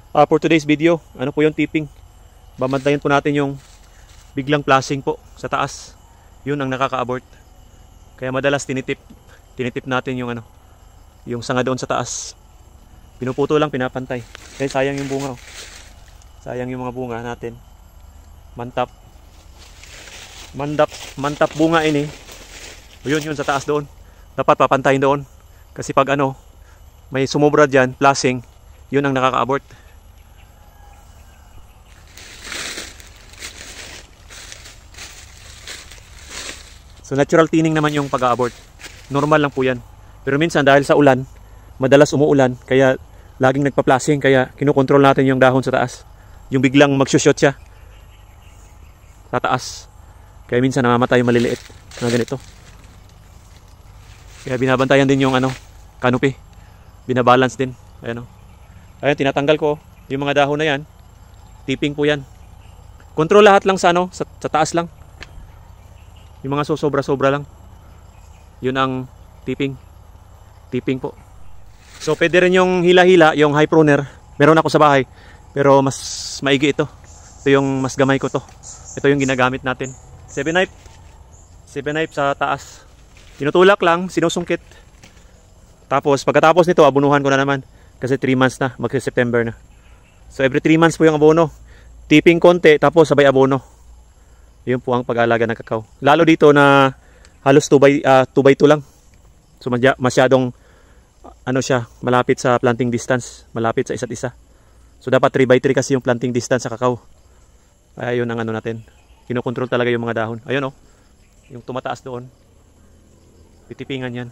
For today's video, ano po yung tipping? Babantayan po natin yung biglang flashing po sa taas. Yun ang nakaka-abort. Kaya madalas tinitip natin yung yung sanga doon sa taas. Pinuputo lang, pinapantay. Kaya sayang yung bunga. Sayang yung mga bunga natin. Mantap bunga ini. Yun sa taas doon. Dapat papantayin doon. Kasi pag may sumobra dyan, flashing, yun ang nakaka-abort. So natural thinning naman yung pag-abort. Normal lang po yan. Pero minsan dahil sa ulan, madalas umuulan, kaya laging nagpa-flashing, kaya kinukontrol natin yung dahon sa taas. Yung biglang magsushot siya sa taas. Kaya minsan namamatay yung maliliit na ganito. Kaya binabantayan din yung canopy. Binabalance din. Ayan Ayan, tinatanggal ko yung mga dahon na yan. Tipping po yan. Control lahat lang sa sa taas lang. Yung mga sobra-sobra lang. Yun ang tipping. Tipping po. So pwede rin yung hila-hila, yung high pruner. Meron ako sa bahay. Pero mas maigi ito. Ito yung mas gamay ko to. Ito yung ginagamit natin. 7-knife. 7-knife sa taas. Tinutulak lang, sinusungkit. Tapos pagkatapos nito, abunuhan ko na naman. Kasi 3 months na, magsi-September na. So every 3 months po yung abono. Tipping konti, tapos sabay abono. Yun po ang pag-aalaga ng kakao. Lalo dito na halos 2x2 lang. So masyadong siya, malapit sa planting distance, malapit sa isa't isa. So dapat 3x3 kasi yung planting distance sa kakao. Kaya yun ang natin. Kinokontrol talaga yung mga dahon. Ayun yung tumataas doon. Titipingan yan.